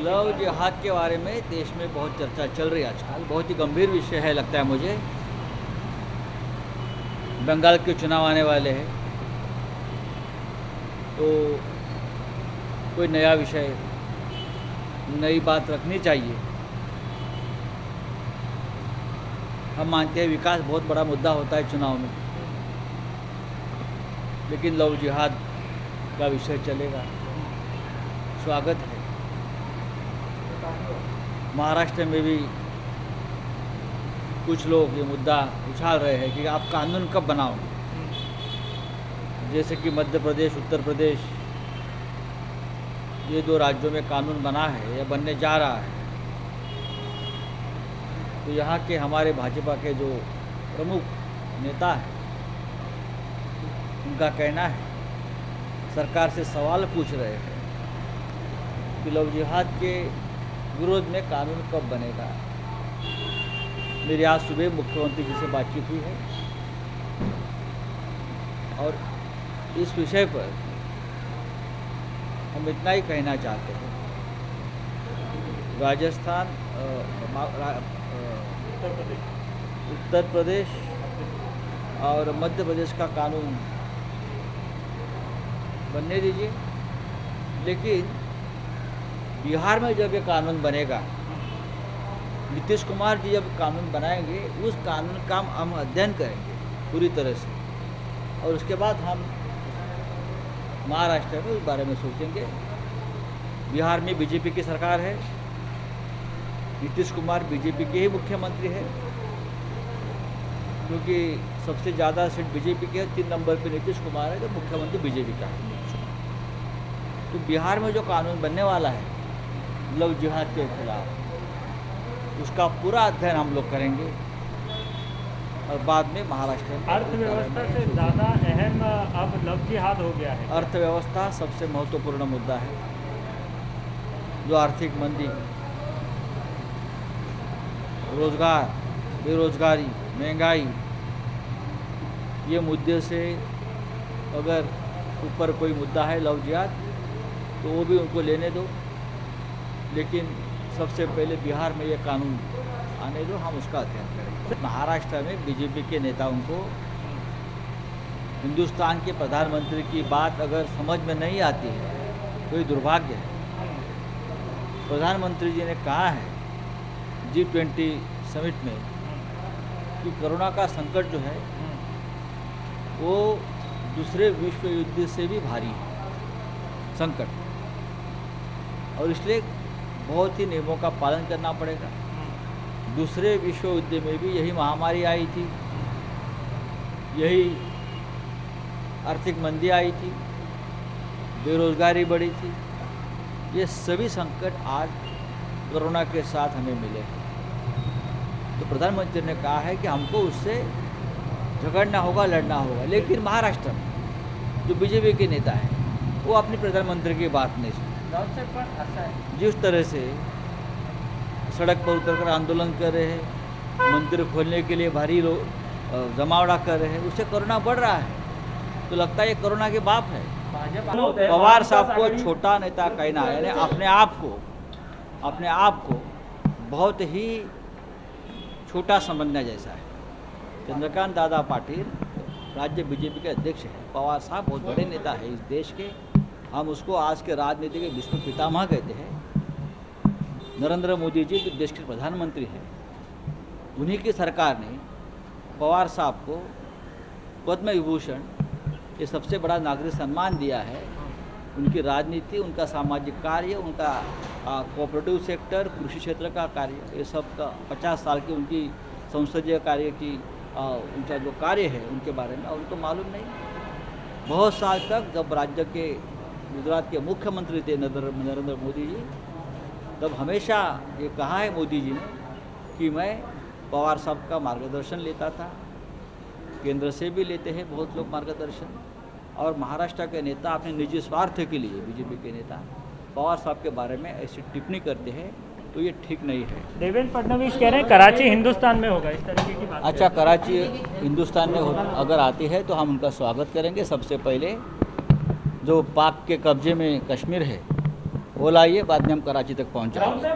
Love जिहाद के बारे में देश में बहुत चर्चा चल रही है आजकल। बहुत ही गंभीर विषय है लगता है मुझे। बंगाल के चुनाव आने वाले हैं तो कोई नया विषय, नई बात रखनी चाहिए। हम मानते हैं विकास बहुत बड़ा मुद्दा होता है चुनाव में, लेकिन लव जिहाद का विषय चलेगा, स्वागत है। महाराष्ट्र में भी कुछ लोग ये मुद्दा उछाल रहे हैं कि आप कानून कब बनाओगे। जैसे कि मध्य प्रदेश, उत्तर प्रदेश, ये दो राज्यों में कानून बना है या बनने जा रहा है। तो यहाँ के हमारे भाजपा के जो प्रमुख नेता हैं, उनका कहना है, सरकार से सवाल पूछ रहे हैं कि लव जिहाद के विरोध में कानून कब बनेगा। मेरी आज सुबह मुख्यमंत्री जी से बातचीत हुई है और इस विषय पर हम इतना ही कहना चाहते हैं। राजस्थान, उत्तर प्रदेश और मध्य प्रदेश का कानून बनने दीजिए, लेकिन बिहार में जब ये कानून बनेगा, नीतीश कुमार जी जब कानून बनाएंगे, उस कानून का हम अध्ययन करेंगे पूरी तरह से और उसके बाद हम महाराष्ट्र में उस बारे में सोचेंगे। बिहार में बीजेपी की सरकार है, नीतीश कुमार बीजेपी के ही मुख्यमंत्री है, क्योंकि सबसे ज़्यादा सीट बीजेपी की है। 3 नंबर पे नीतीश कुमार है, तो मुख्यमंत्री बीजेपी का है। तो बिहार में जो कानून बनने वाला है लव जिहाद के खिलाफ, उसका पूरा अध्ययन हम लोग करेंगे और बाद में महाराष्ट्र में अर्थव्यवस्था से ज़्यादा अहम अब लव जिहाद हो गया है। अर्थव्यवस्था सबसे महत्वपूर्ण मुद्दा है। जो आर्थिक मंदी, रोजगार, बेरोजगारी, महंगाई, ये मुद्दे से अगर ऊपर कोई मुद्दा है लव जिहाद, तो वो भी उनको लेने दो, लेकिन सबसे पहले बिहार में ये कानून आने दो, हम उसका अध्ययन करेंगे। महाराष्ट्र में बीजेपी के नेताओं को हिंदुस्तान के प्रधानमंत्री की बात अगर समझ में नहीं आती है तो ये दुर्भाग्य है। प्रधानमंत्री जी ने कहा है G20 समिट में कि कोरोना का संकट जो है वो दूसरे विश्व युद्ध से भी भारी है संकट, और इसलिए बहुत ही नियमों का पालन करना पड़ेगा। दूसरे विश्व युद्ध में भी यही महामारी आई थी, यही आर्थिक मंदी आई थी, बेरोजगारी बढ़ी थी। ये सभी संकट आज कोरोना के साथ हमें मिले हैं। तो प्रधानमंत्री ने कहा है कि हमको उससे झगड़ना होगा, लड़ना होगा, लेकिन महाराष्ट्र में जो बीजेपी के नेता हैं वो अपनी प्रधानमंत्री की बात नहीं सुनते। जिस तरह से सड़क पर उतरकर आंदोलन कर रहे हैं, मंदिर खोलने के लिए भारी लोग जमावड़ा कर रहे हैं, उससे कोरोना बढ़ रहा है। तो लगता है ये कोरोना के बाप है। पवार साहब को छोटा नेता कहना है, यानी अपने आप को बहुत ही छोटा समझने जैसा है। चंद्रकांत दादा पाटिल राज्य बीजेपी के अध्यक्ष हैं। पवार साहब बहुत बड़े नेता है इस देश के। हम उसको आज के राजनीति के विष्णु पितामह कहते हैं। नरेंद्र मोदी जी जो देश के प्रधानमंत्री हैं, उन्हीं की सरकार ने पवार साहब को पद्म विभूषण, ये सबसे बड़ा नागरिक सम्मान दिया है। उनकी राजनीति, उनका सामाजिक कार्य, उनका कोऑपरेटिव सेक्टर, कृषि क्षेत्र का कार्य, ये सब का 50 साल की उनकी संसदीय कार्य की उनका जो कार्य है उनके बारे में उनको मालूम नहीं। बहुत साल तक जब राज्य के गुजरात के मुख्यमंत्री थे नरेंद्र मोदी जी, तब हमेशा ये कहा है मोदी जी ने कि मैं पवार साहब का मार्गदर्शन लेता था। केंद्र से भी लेते हैं बहुत लोग मार्गदर्शन, और महाराष्ट्र के नेता अपने निजी स्वार्थ के लिए, बीजेपी के नेता पवार साहब के बारे में ऐसी टिप्पणी करते हैं, तो ये ठीक नहीं है। देवेंद्र फडणवीस कह रहे हैं कराची हिंदुस्तान में होगा, इस तरीके की बात। अच्छा, कराची हिंदुस्तान में अगर आती है तो हम उनका स्वागत करेंगे। सबसे पहले जो पाक के कब्जे में कश्मीर है वो लाइए, बाद में हम कराची तक पहुँच जाएंगे।